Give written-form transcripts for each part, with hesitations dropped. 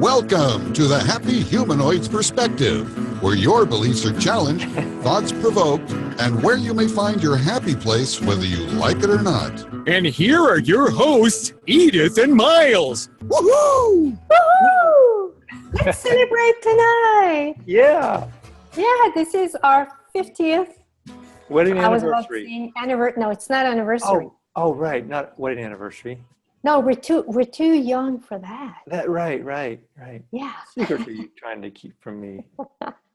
Welcome to the Happy Humanoids Perspective, where your beliefs are challenged, thoughts provoked, and where you may find your happy place whether you like it or not. And here are your hosts, Edith and Miles. Woohoo! Woohoo! Let's celebrate tonight. Yeah. Yeah, this is our 50th Wedding I was about to anniversary. say no, it's not anniversary. Oh, right. Not wedding anniversary. No, we're too young for that. Right. Yeah. Secret are you trying to keep from me?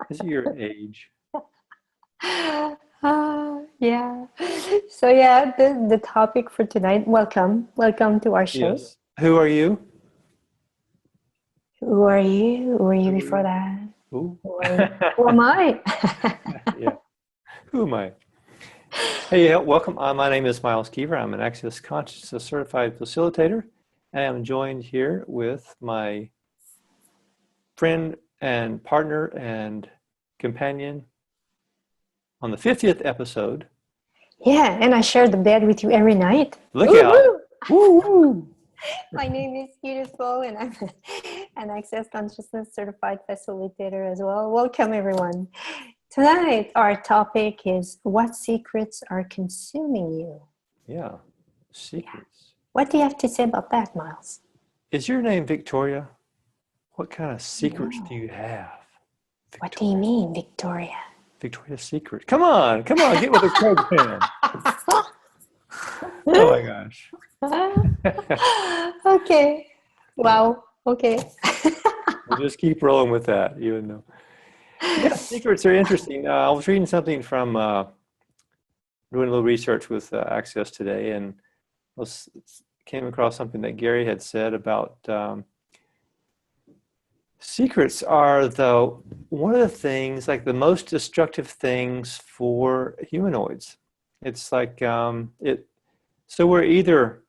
Is it your age? Yeah. So yeah, the topic for tonight. Welcome to our show. Yes. Who are you? Who are you? Who are you before that? Who? Who am I? Yeah. Who am I? Hey, welcome. My name is Miles Keever. I'm an Access Consciousness Certified Facilitator, and I'm joined here with my friend and partner and companion on the 50th episode. Yeah, and I share the bed with you every night. Look out! Woo-hoo! My name is Edith Bo, and I'm an Access Consciousness Certified Facilitator as well. Welcome, everyone. Tonight, our topic is what secrets are consuming you? Yeah, secrets. What do you have to say about that, Miles? Is your name Victoria? What kind of secrets do you have? Victoria. What do you mean, Victoria? Victoria's Secret. Come on, get with the Craig pen. Oh my gosh. Okay. Wow. Okay. We'll just keep rolling with that, even though. Yeah, secrets are interesting. I was reading something from doing a little research with Access today, and came across something that Gary had said about secrets are one of the things, like the most destructive things for humanoids. It's like so we're either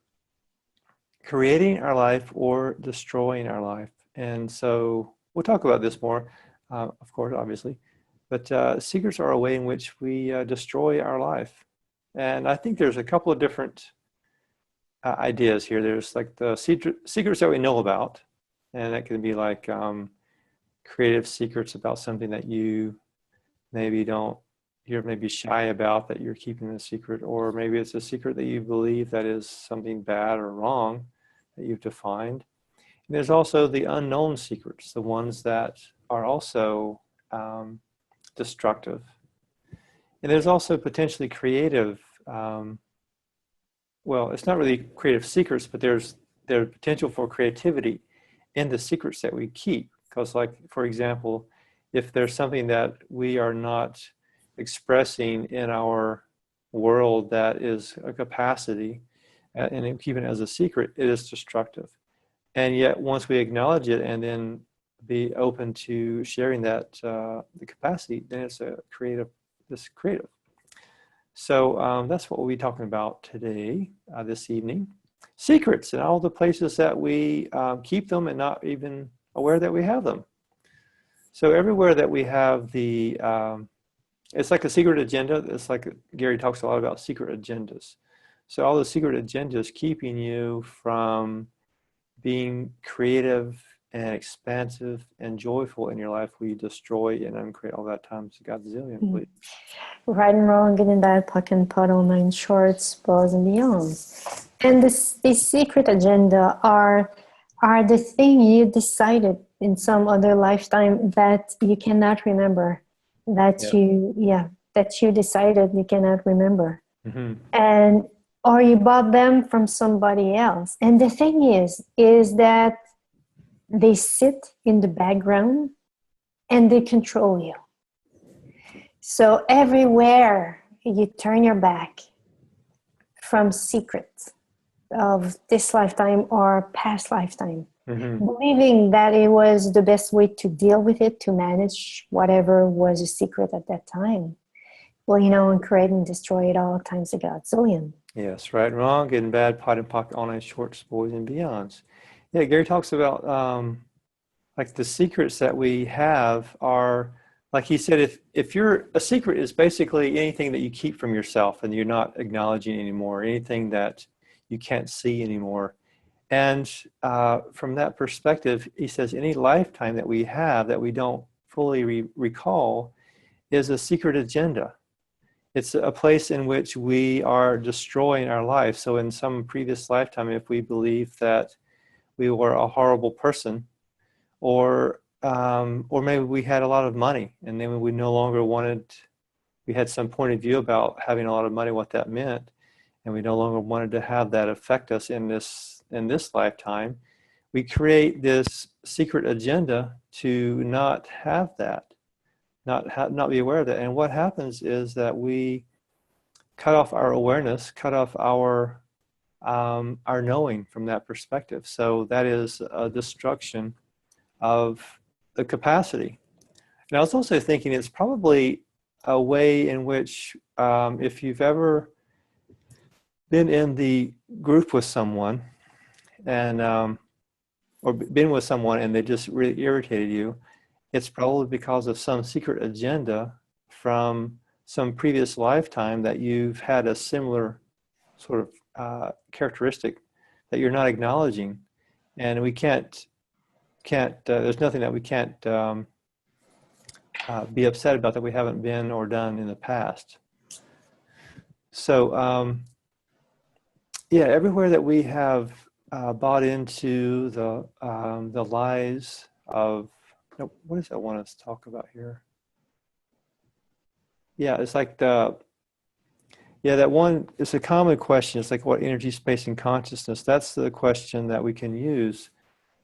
creating our life or destroying our life, and so we'll talk about this more. Of course, obviously, but secrets are a way in which we destroy our life. And I think there's a couple of different ideas here. There's like the secrets that we know about, and that can be like creative secrets about something that you're maybe shy about, that you're keeping a secret, or maybe it's a secret that you believe that is something bad or wrong that you've defined. And there's also the unknown secrets, the ones that are also destructive. And there's also potentially creative, it's not really creative secrets, but there's potential for creativity in the secrets that we keep. Because, like, for example, if there's something that we are not expressing in our world that is a capacity, and keeping it as a secret, it is destructive. And yet, once we acknowledge it and then be open to sharing that the capacity, then it's creative. So that's what we'll be talking about today, this evening. Secrets and all the places that we keep them and not even aware that we have them. So everywhere that we have it's like a secret agenda. It's like Gary talks a lot about secret agendas. So all the secret agendas keeping you from being creative and expansive and joyful in your life, we destroy and uncreate all that times Godzillion, please. Right and wrong, good and bad, puck and puddle, nine shorts, balls and beyonds. And this secret agenda are the thing you decided in some other lifetime that you cannot remember, that you decided you cannot remember. Mm-hmm. Or you bought them from somebody else. And the thing is that they sit in the background and they control you. So everywhere you turn your back from secrets of this lifetime or past lifetime, believing that it was the best way to deal with it, to manage whatever was a secret at that time. Well, and create and destroy it all times a Godzillion. Yes, right and wrong, good and bad, pot and pocket, all nine shorts, boys and beyonds. Yeah, Gary talks about like the secrets that we have are, like he said, if a secret is basically anything that you keep from yourself and you're not acknowledging anymore, anything that you can't see anymore. And from that perspective, he says any lifetime that we have that we don't fully recall is a secret agenda. It's a place in which we are destroying our life. So in some previous lifetime, if we believe that we were a horrible person, or maybe we had a lot of money, and then we no longer wanted, we had some point of view about having a lot of money, what that meant, and we no longer wanted to have that affect us in this lifetime, we create this secret agenda to not have that, not be aware of that. And what happens is that we cut off our awareness, cut off our knowing from that perspective. So that is a destruction of the capacity. And I was also thinking it's probably a way in which if you've ever been in the group with someone and or been with someone and they just really irritated you, it's probably because of some secret agenda from some previous lifetime that you've had a similar sort of characteristic that you're not acknowledging. And we can't there's nothing that we can't be upset about that we haven't been or done in the past. So yeah, everywhere that we have bought into the lies of, what does that want us to talk about here? Yeah, it's like that one, it's a common question. It's like, what energy, space, and consciousness? That's the question that we can use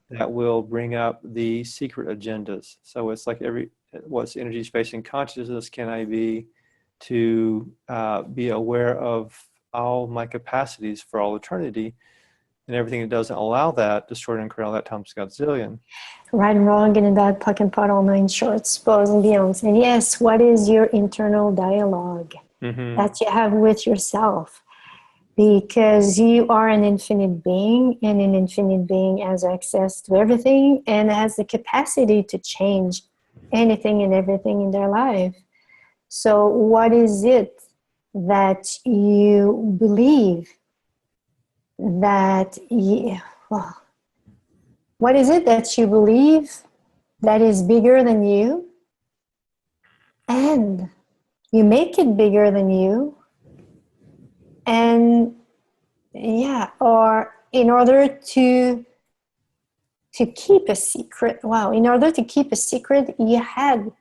that will bring up the secret agendas. So it's like what's energy, space, and consciousness can I be to be aware of all my capacities for all eternity, and everything that doesn't allow that, destroyed and create all that times Godzillion. Right and wrong, good and bad, puck and pot, all nine shorts, balls and beyonds. And yes, what is your internal dialogue that you have with yourself? Because you are an infinite being, and an infinite being has access to everything and has the capacity to change anything and everything in their life. So what is it that you believe that what is it that you believe that is bigger than you, and you make it bigger than you, and or in order to keep a secret, in order to keep a secret, you had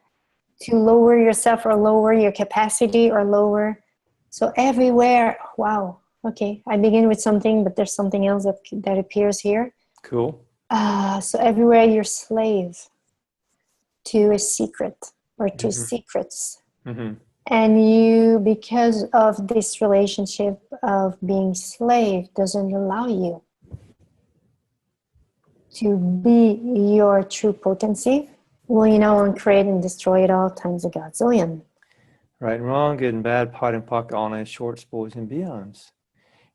to lower yourself or lower your capacity or lower. So everywhere, okay, I begin with something, but there's something else that appears here. Cool. So everywhere you're slave to a secret or to secrets. And you, because of this relationship of being slave, doesn't allow you to be your true potency. Well, and create and destroy it all times a Godzillion. Right and wrong, good and bad, pot and pock, all nine shorts, boys and beyonds.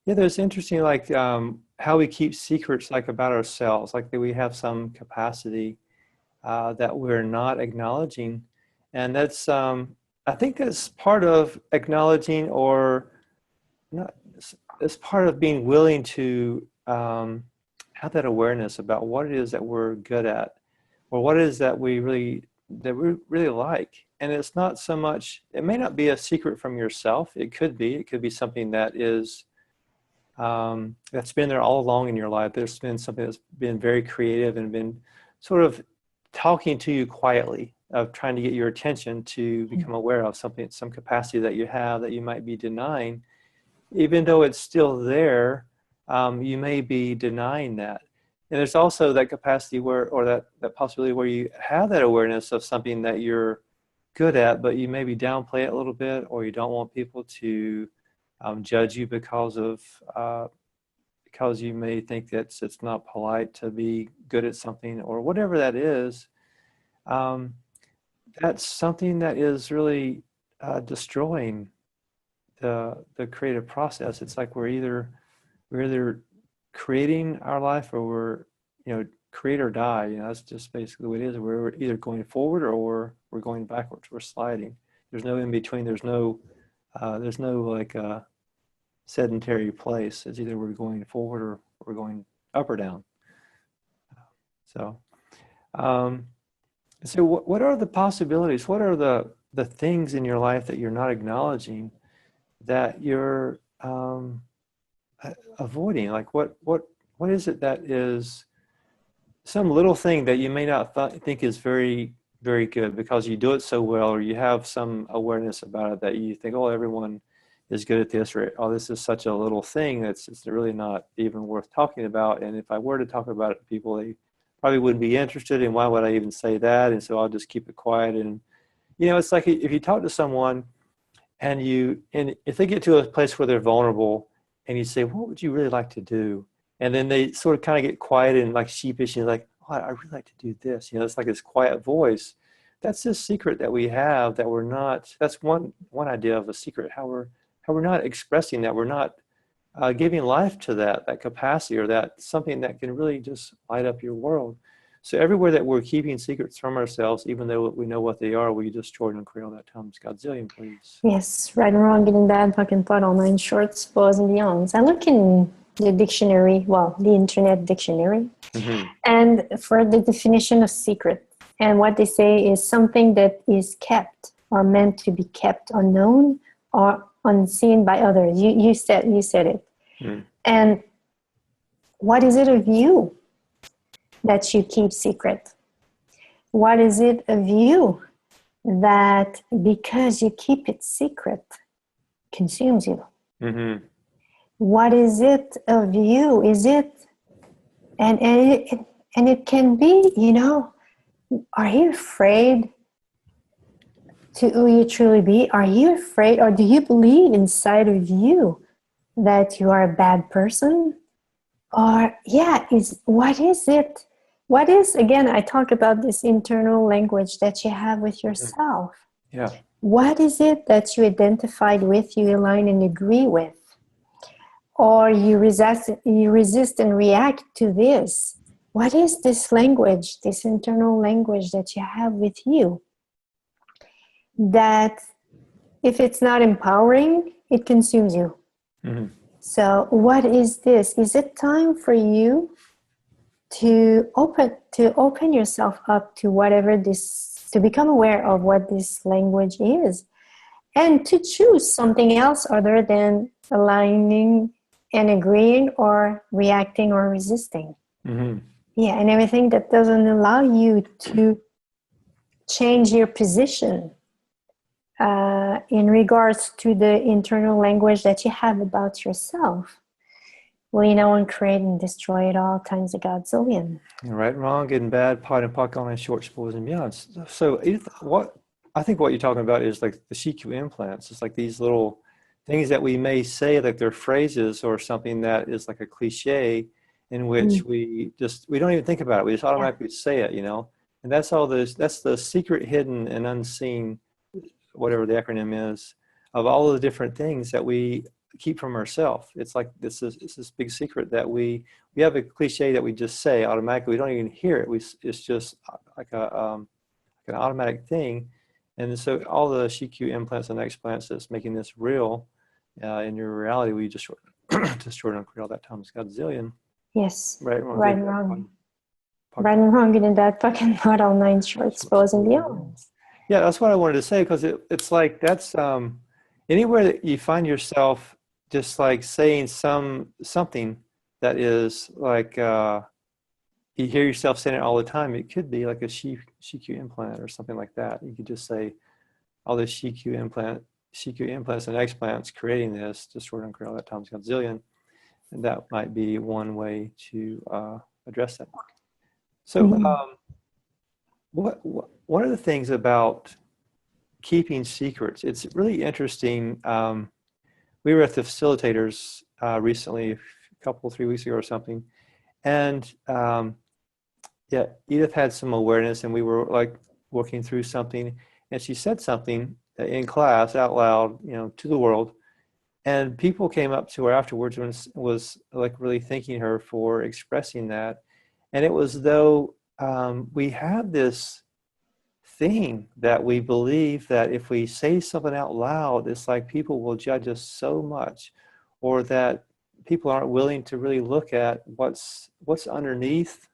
Yeah, there's interesting, like how we keep secrets, like about ourselves, like that we have some capacity that we're not acknowledging, and that's I think that's part of acknowledging, or not. It's part of being willing to have that awareness about what it is that we're good at, or what it is that we really like. And it's not so much, it may not be a secret from yourself. It could be something that is that's been there all along in your life. There's been something that's been very creative and been sort of talking to you quietly, of trying to get your attention to become aware of something, some capacity that you have that you might be denying. Even though it's still there, you may be denying that. And there's also that capacity where, or that possibility where you have that awareness of something that you're good at, but you maybe downplay it a little bit, or you don't want people to judge you because you may think that it's not polite to be good at something, or whatever that is. That's something that is really destroying the creative process. It's like we're either creating our life, or we're create or die. That's just basically what it is. We're either going forward or we're going backwards. We're sliding. There's no in between. There's no like sedentary place. It's either we're going forward or we're going up or down. So, so what are the possibilities? What are the things in your life that you're not acknowledging that you're avoiding? Like what is it that is some little thing that you may not think is very, very good because you do it so well, or you have some awareness about it that you think, oh, everyone is good at this, or oh, this is such a little thing that's it's really not even worth talking about. And if I were to talk about it to people, they probably wouldn't be interested, and why would I even say that? And so I'll just keep it quiet. And it's like if you talk to someone and if they get to a place where they're vulnerable and you say, what would you really like to do? And then they sort of kind of get quiet and like sheepish and like, oh, I really like to do this. It's like this quiet voice. That's this secret that we have that we're not, that's one idea of a secret, how we're not expressing that, we're not giving life to that capacity, or that something that can really just light up your world. So everywhere that we're keeping secrets from ourselves, even though we know what they are, we just Jordan and Creole that times Godzillion, please. Yes, right and wrong, good and bad, puck and putt, all nine shorts, bows and beyonds. I look in the dictionary, well, the internet dictionary, and for the definition of secret, and what they say is something that is kept or meant to be kept unknown or unseen by others. You said it. And what is it of you that you keep secret? What is it of you that because you keep it secret consumes you? What is it of you? Is it, and it can be, are you afraid to who you truly be? Are you afraid, or do you believe inside of you that you are a bad person? Or what is it? What is, again, I talk about this internal language that you have with yourself. Yeah. What is it that you identified with, you align and agree with? Or you resist and react to this? What is this language, this internal language that you have with you? That if it's not empowering, it consumes you. So what is this? Is it time for you to open yourself up to whatever this, to become aware of what this language is, and to choose something else other than aligning and agreeing or reacting or resisting? Yeah, and everything that doesn't allow you to change your position in regards to the internal language that you have about yourself. Will and create and destroy it all times a Godzillion. Right, wrong, good and bad, pot and puck, on short spoils and beyonds. So I think what you're talking about is like the CQ implants. It's like these little things that we may say, like they're phrases or something that is like a cliche in which we don't even think about it. We just automatically say it, and that's the secret, hidden and unseen, whatever the acronym is, of all the different things that we keep from ourselves. It's like this big secret that we have a cliche that we just say automatically. We don't even hear it. It's just like an automatic thing. And so all the CQ implants and explants that's making this real in your reality, we just short on Creole that times Godzillion. Yes. Right and wrong. Right and wrong. Right and wrong, good and bad, fucking not all nine shorts, bows and beyonds. Yeah, that's what I wanted to say, because it's like that's anywhere that you find yourself just like saying something that is like you hear yourself saying it all the time. It could be like a CQ implant or something like that. You could just say all this CQ implants and explants creating this, just short on Creole that times Godzillion, and that might be one way to address that. So one of the things about keeping secrets, it's really interesting. We were at the facilitators recently, a 3 weeks ago or something, and Edith had some awareness, and we were like working through something, and she said something in class out loud, to the world, and people came up to her afterwards and was like really thanking her for expressing that, and it was though we have this thing that we believe that if we say something out loud, it's like people will judge us so much, or that people aren't willing to really look at what's underneath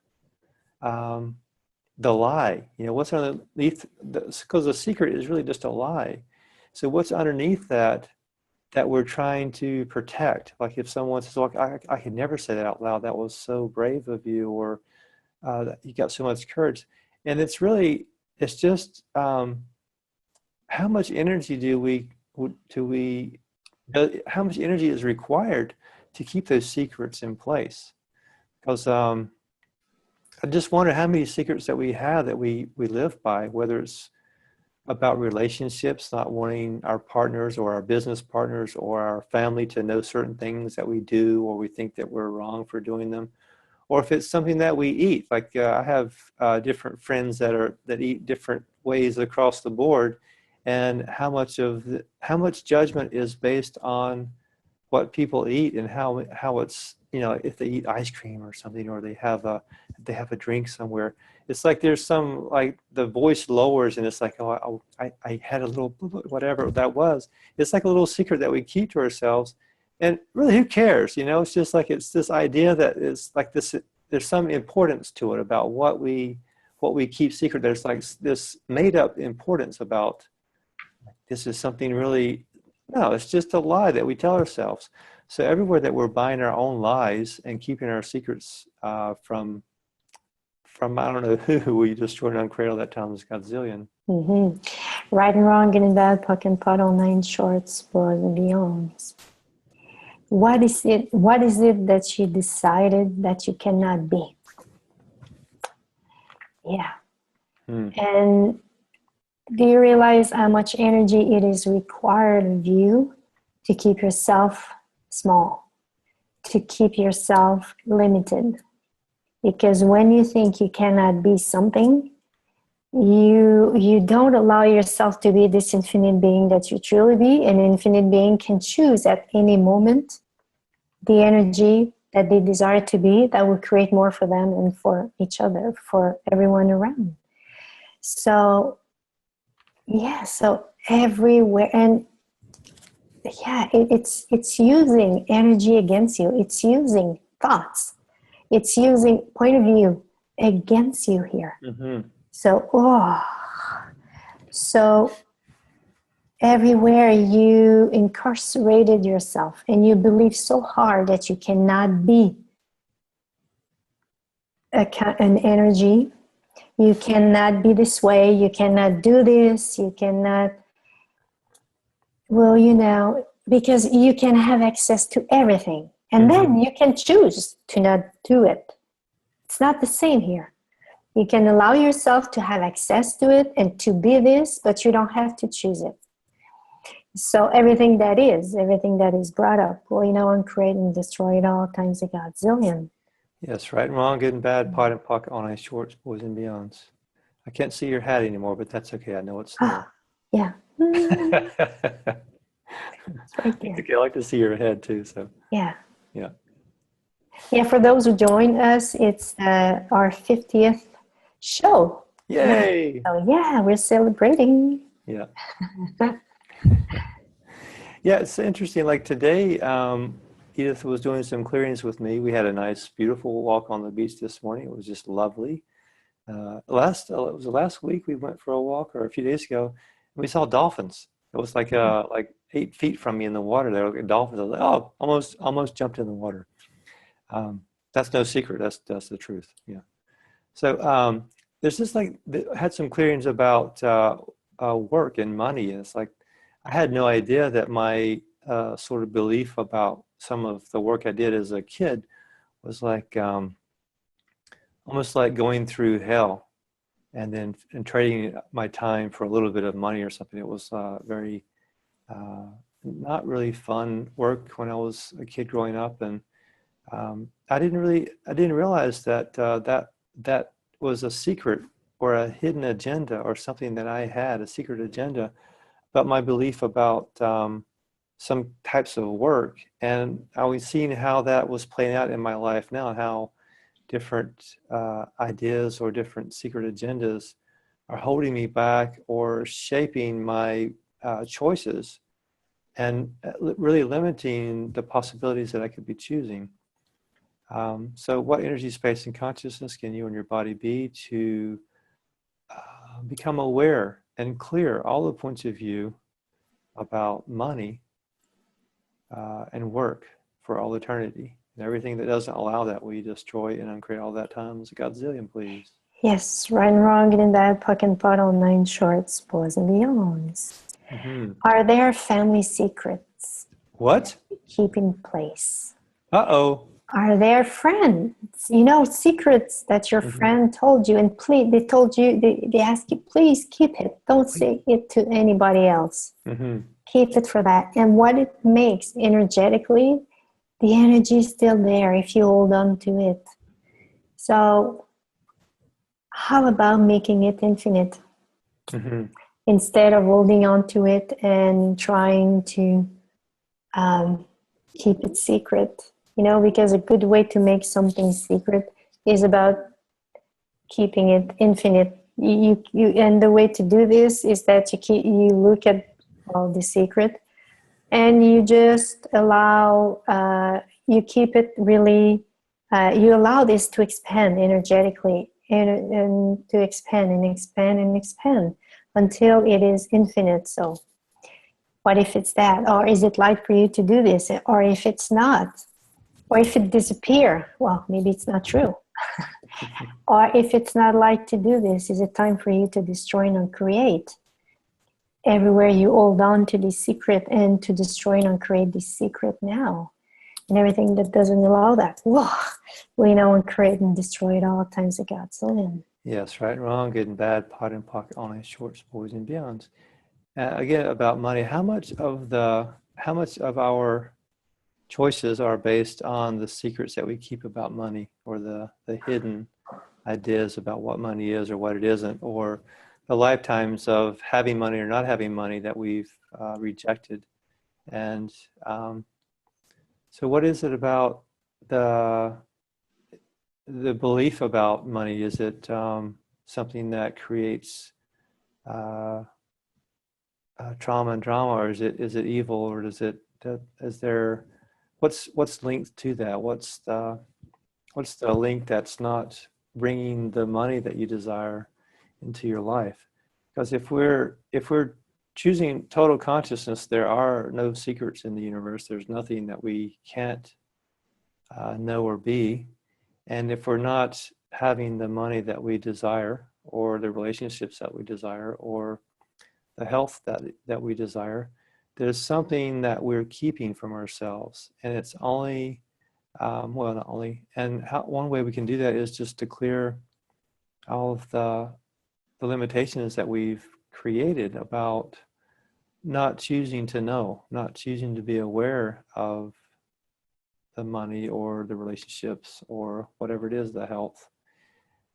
the lie. You know, what's underneath, because the secret is really just a lie. So what's underneath that we're trying to protect? Like if someone says, "Look, I could never say that out loud. That was so brave of you," or "You got so much courage," and it's just how much energy how much energy is required to keep those secrets in place? Because I just wonder how many secrets that we have that we live by, whether it's about relationships, not wanting our partners or our business partners or our family to know certain things that we do, or we think that we're wrong for doing them, or if it's something that we eat. Like I have different friends that eat different ways across the board, and how much judgment is based on what people eat, and how it's, you know, if they eat ice cream or something, or they have a drink somewhere. It's like there's some, like the voice lowers, and it's like, oh, I had a little whatever that was. It's like a little secret that we keep to ourselves, and really, who cares? You know, it's just like, it's this idea that is like this. There's some importance to it about what we keep secret. There's like this made up importance about this is something really. No, it's just a lie that we tell ourselves. So everywhere that we're buying our own lies and keeping our secrets from I don't know who, we destroyed on Cradle that times Godzillion. Mm-hmm. Right and wrong, good and bad, puck and puddle, nine shorts, boys and beyonds. What is it that you decided that you cannot be? Yeah. And do you realize how much energy it is required of you to keep yourself small, to keep yourself limited? Because when you think you cannot be something, you don't allow yourself to be this infinite being that you truly be. An infinite being can choose at any moment the energy that they desire to be, that will create more for them and for each other, for everyone around. So yeah, so everywhere, and yeah, it's using energy against you. It's using thoughts. It's using point of view against you here. Mm-hmm. So everywhere you incarcerated yourself, and you believe so hard that you cannot be an energy. You cannot be this way. You cannot do this. You cannot. Well, you know, because you can have access to everything. And then you can choose to not do it. It's not the same here. You can allow yourself to have access to it and to be this, but you don't have to choose it. So everything that is brought up, well, you know, and create and destroy it all times a Godzillion. Yes, right and wrong, good and bad, pot and pocket, on ice shorts, boys and beyonds. I can't see your hat anymore, but that's okay. I know it's there. Yeah. It's right there. Okay, I like to see your head too. So Yeah. Yeah. Yeah, for those who join us, it's our 50th show. Yay! So yeah, we're celebrating. Yeah. Yeah, it's interesting. Like today, Edith was doing some clearings with me. We had a nice, beautiful walk on the beach this morning. It was just lovely. It was the last week we went for a walk, or a few days ago, and we saw dolphins. It was like 8 feet from me in the water. There were dolphins. I was like, oh, almost jumped in the water. That's no secret. That's the truth. Yeah. So there's just like had some clearings about work and money. And it's like I had no idea that my sort of belief about some of the work I did as a kid was like almost like going through hell, and then trading my time for a little bit of money or something. It was very not really fun work when I was a kid growing up, and I didn't realize that that was a secret or a hidden agenda or something that I had, a secret agenda, but my belief about some types of work. And I was seeing how that was playing out in my life now, how different ideas or different secret agendas are holding me back or shaping my choices. and really limiting the possibilities that I could be choosing. So what energy, space, and consciousness can you and your body be to become aware and clear all the points of view about money and work for all eternity? And everything that doesn't allow that, we destroy and uncreate all that times a godzillion, please. Yes, right and wrong, good and bad, puck and pot, all nine shorts, boys and beyonds. Mm-hmm. Are there family secrets What? keep in place? Uh-oh. Are there friends? You know, secrets that your Mm-hmm. friend told you, and please, they told you, they ask you, please keep it. Don't say it to anybody else. Mm-hmm. Keep it for that. And what it makes energetically, the energy is still there if you hold on to it. So, how about making it infinite? Mm-hmm. Instead of holding on to it and trying to keep it secret, you know, because a good way to make something secret is about keeping it infinite. And the way to do this is that you look at all the secret and you just allow, you keep it really, you allow this to expand energetically and to expand and expand and expand until it is infinite. So what if it's that? Or is it light for you to do this? Or if it's not? Or if it disappear? Well, maybe it's not true. Or if it's not light to do this, is it time for you to destroy and uncreate? Everywhere you hold on to this secret and to destroy and uncreate this secret now. And everything that doesn't allow that, whoa, we know and create and destroy it all times of God. So then. Yes, right and wrong, good and bad, pot and pocket, all nine shorts, boys and beyonds. Again, about money, how much of our choices are based on the secrets that we keep about money, or the hidden ideas about what money is or what it isn't, or the lifetimes of having money or not having money that we've rejected? And so what is it about the belief about money? Is it something that creates trauma and drama, or is it evil, or is there what's linked to that? What's the link that's not bringing the money that you desire into your life? Because if we're choosing total consciousness, there are no secrets in the universe. There's nothing that we can't know or be. And if we're not having the money that we desire, or the relationships that we desire, or the health that we desire, there's something that we're keeping from ourselves. And it's only, well, not only, and one way we can do that is just to clear all of the limitations that we've created about not choosing to know, not choosing to be aware of the money or the relationships or whatever it is, the health.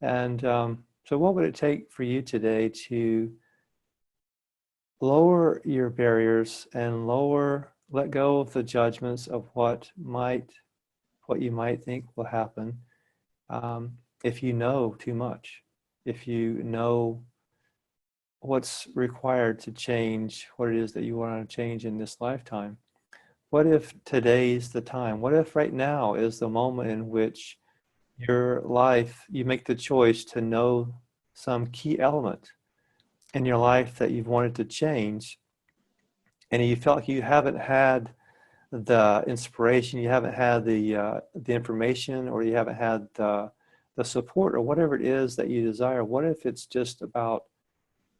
And so what would it take for you today to lower your barriers and let go of the judgments of what you might think will happen if you know too much, if you know what's required to change what it is that you want to change in this lifetime? What if today's the time? What if right now is the moment in which your life, you make the choice to know some key element in your life that you've wanted to change, and you felt like you haven't had the inspiration, you haven't had the information, or you haven't had the support, or whatever it is that you desire? What if it's just about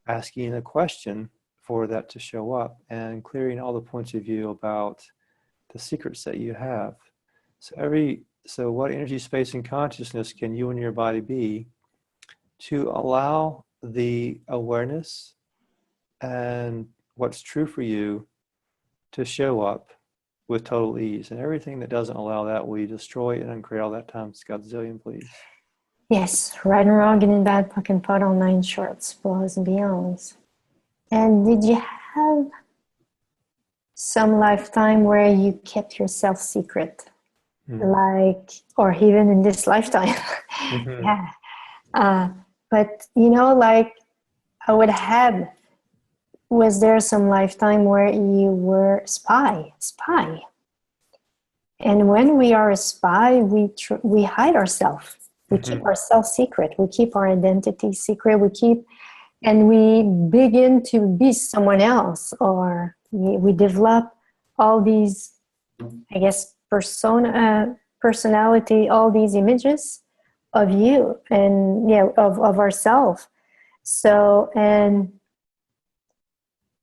asking a question for that to show up and clearing all the points of view about the secrets that you have? So what energy, space, and consciousness can you and your body be to allow the awareness and what's true for you to show up with total ease? And everything that doesn't allow that, we destroy and uncreate all that times godzillion, please. Yes, right and wrong, good and bad, puck and pot, all nine shorts, boys and beyonds. And did you have some lifetime where you kept yourself secret? Like, or even in this lifetime? Mm-hmm. Yeah. But, you know, like I would have was there some lifetime where you were spy? And when we are a spy, we hide ourselves. We keep ourselves secret. We keep our identity secret. And we begin to be someone else, or we develop all these, I guess, personality, all these images of you and of ourselves. So, and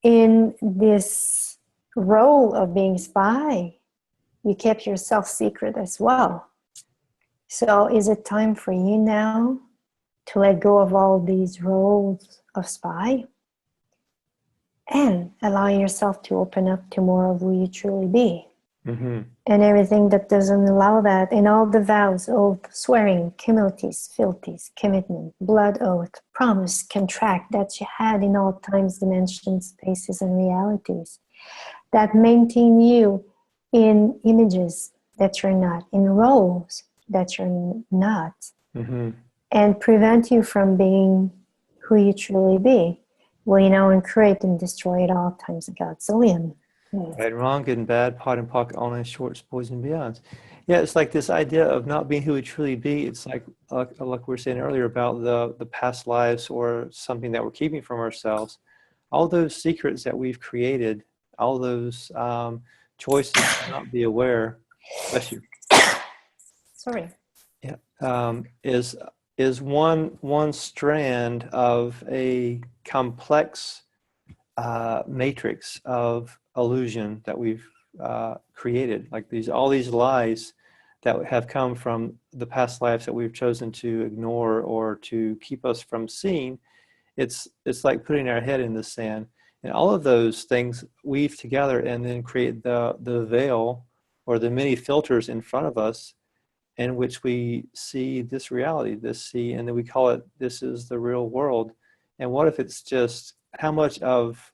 in this role of being spy, you kept yourself secret as well. So is it time for you now to let go of all these roles of spy and allow yourself to open up to more of who you truly be? And everything that doesn't allow that, and all the vows, oath, swearing, cumulaties, fealties, commitment, blood oath, promise, contract that you had in all times, dimensions, spaces, and realities that maintain you in images that you're not, in roles that you're not, and prevent you from being who you truly be. Well, you know, and create and destroy at all times a Godzillion. Right and wrong, good and bad, pot and pocket, online shorts, boys and beyonds. Yeah, it's like this idea of not being who we truly be. It's like we were saying earlier about the past lives or something that we're keeping from ourselves. All those secrets that we've created, all those choices to not be aware. Bless you. Sorry. Yeah, is one strand of a complex matrix of illusion that we've created, like all these lies that have come from the past lives that we've chosen to ignore or to keep us from seeing. It's like putting our head in the sand, and all of those things weave together and then create the veil or the many filters in front of us in which we see this reality, and then we call it, this is the real world. And what if it's just how much of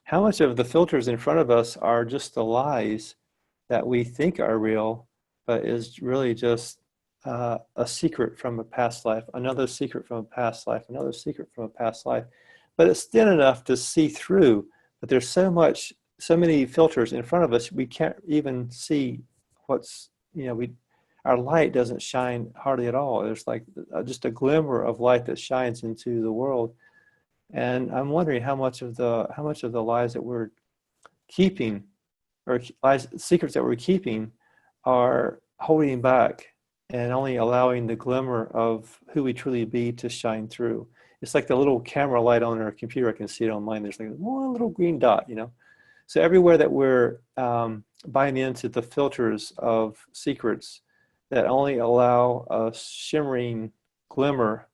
the filters in front of us are just the lies that we think are real, but is really just a secret from a past life, another secret from a past life, another secret from a past life. But it's thin enough to see through, but there's so many filters in front of us, we can't even see what's, our light doesn't shine hardly at all. There's like just a glimmer of light that shines into the world. And I'm wondering how much of the lies that we're keeping, or secrets that we're keeping, are holding back and only allowing the glimmer of who we truly be to shine through. It's like the little camera light on our computer. I can see it on mine. There's like one little green dot, So everywhere that we're buying into the filters of secrets that only allow a shimmering glimmer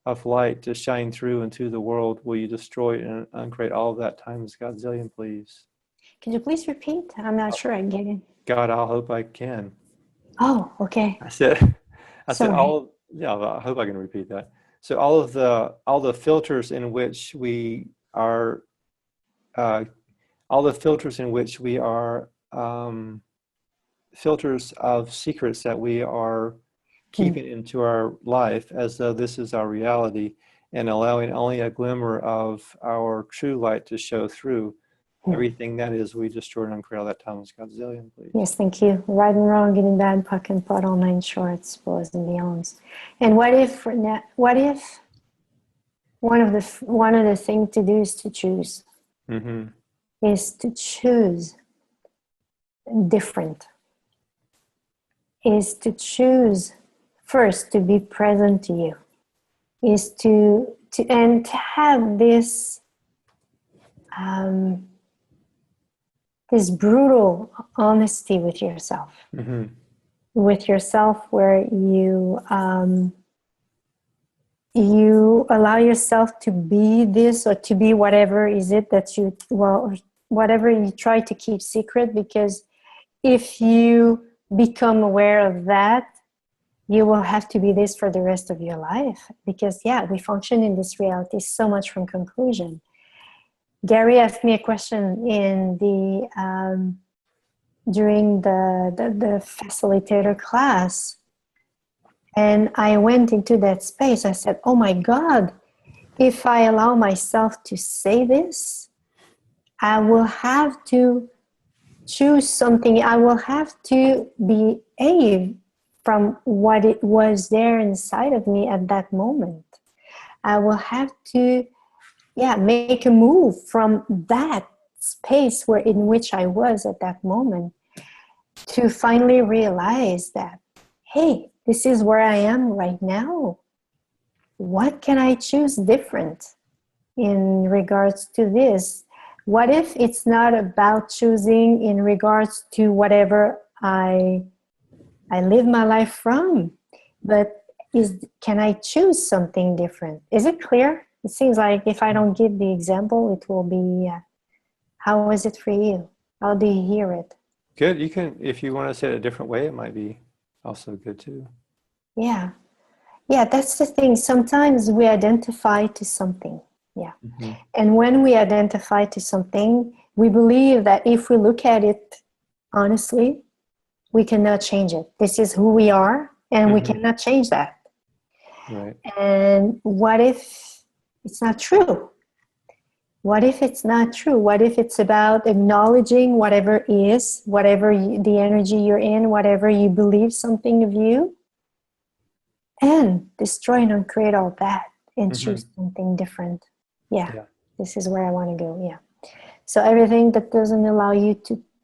of light to shine through into the world, will you destroy and uncreate all of that times Godzillion, please? Can you please repeat? I'm not sure I get it. God, I hope I can. Oh, okay. I said I hope I can repeat that. So all the filters in which we are, filters of secrets that we are keeping into our life as though this is our reality, and allowing only a glimmer of our true light to show through. Everything that is, we destroy and uncreate all that times Godzillion, please. Yes, thank you. Right and wrong, good and bad, puck and pot, all nine shorts, boys and beyonds. And what if one of the things to do is to choose, is to choose different, is to choose first to be present to you, is to have this this brutal honesty with yourself, where you allow yourself to be this, or to be whatever is it that whatever you try to keep secret, because if you become aware of that, you will have to be this for the rest of your life, because we function in this reality so much from conclusion. Gary asked me a question in during the facilitator class, and I went into that space. I said, oh my God, if I allow myself to say this, I will have to choose something. I will have to behave from what it was there inside of me at that moment. I will have to, make a move from that space where in which I was at that moment to finally realize that, hey, this is where I am right now. What can I choose different in regards to this? What if it's not about choosing in regards to whatever I live my life from, but can I choose something different? Is it clear? It seems like if I don't give the example, it will be, how is it for you? How do you hear it? Good. You can, if you want to say it a different way, it might be also good too. Yeah. Yeah, that's the thing. Sometimes we identify to something. Yeah. Mm-hmm. And when we identify to something, we believe that if we look at it honestly, we cannot change it. This is who we are, and we cannot change that. Right. And what if it's not true? What if it's not true? What if it's about acknowledging whatever is, the energy you're in, whatever you believe something of you, and destroy and uncreate all that and choose something different. Yeah, this is where I want to go. Yeah. So everything that doesn't allow you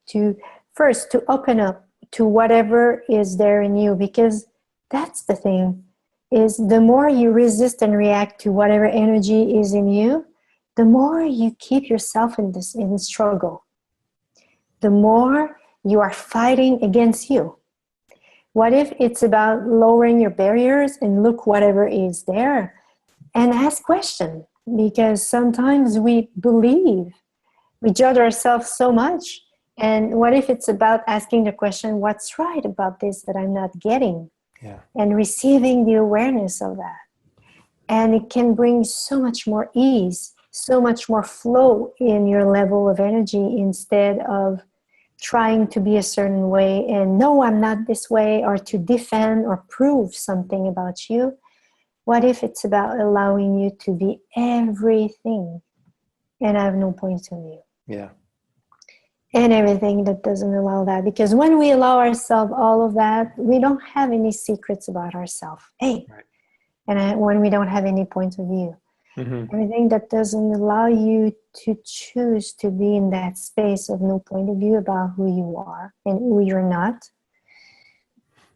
to first to open up to whatever is there in you, because that's the thing, is the more you resist and react to whatever energy is in you, the more you keep yourself in the struggle, the more you are fighting against you. What if it's about lowering your barriers and look whatever is there and ask questions? Because sometimes we judge ourselves so much. And what if it's about asking the question, what's right about this that I'm not getting? Yeah. And receiving the awareness of that. And it can bring so much more ease, so much more flow in your level of energy instead of trying to be a certain way and no, I'm not this way, or to defend or prove something about you. What if it's about allowing you to be everything and have no point of view? Yeah. And everything that doesn't allow that. Because when we allow ourselves all of that, we don't have any secrets about ourselves. Hey, Right. And when we don't have any point of view. Everything that doesn't allow you to choose to be in that space of no point of view about who you are and who you're not,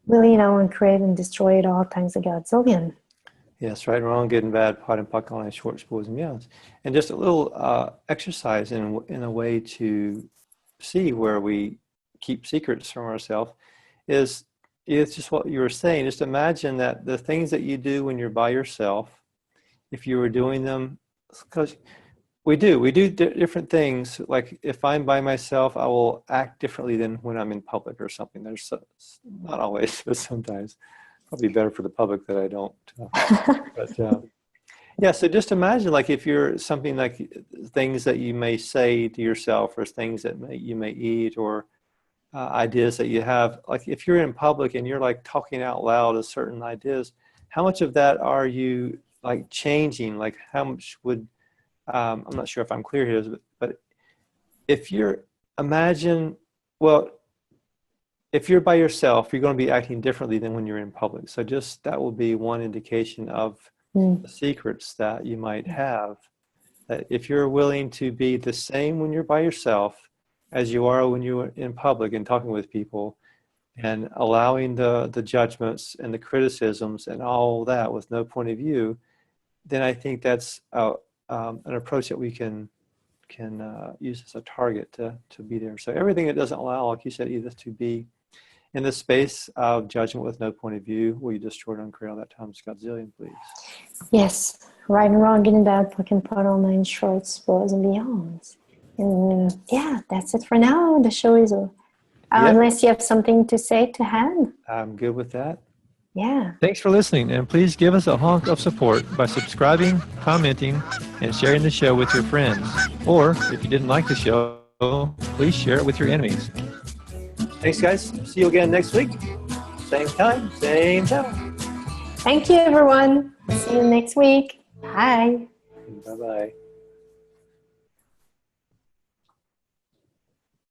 will, and create and destroy at all times a godzillion. Yes, right and wrong, good and bad, pot and puck, online, shorts, boys and meows. And just a little exercise in a way to see where we keep secrets from ourselves is just what you were saying. Just imagine that the things that you do when you're by yourself, if you were doing them, because we do different things. Like if I'm by myself, I will act differently than when I'm in public or something. There's not always, but sometimes. Probably better for the public that I don't. Yeah, so just imagine, like, if you're something like things that you may say to yourself, or things that you may eat, or ideas that you have. Like if you're in public and you're like talking out loud of certain ideas, how much of that are you like changing? Like how much would, I'm not sure if I'm clear here, but if you're, imagine, well, if you're by yourself, you're going to be acting differently than when you're in public. So just that will be one indication of the secrets that you might have. That if you're willing to be the same when you're by yourself as you are when you're in public and talking with people, and allowing the judgments and the criticisms and all that with no point of view, then I think that's an approach that we can use as a target to be there. So everything that doesn't allow, like you said, either to be in the space of judgment with no point of view, will you destroy and uncreate all that times godzillion, please? Yes, right and wrong, good and bad, puck and pot, all nine shorts, boys and beyonds. And yeah, that's it for now. The show is over. Unless you have something to say to hand. I'm good with that. Yeah. Thanks for listening, and please give us a honk of support by subscribing, commenting, and sharing the show with your friends. Or, if you didn't like the show, please share it with your enemies. Thanks, guys. See you again next week. Same time, same channel. Thank you, everyone. See you next week. Bye. Bye-bye.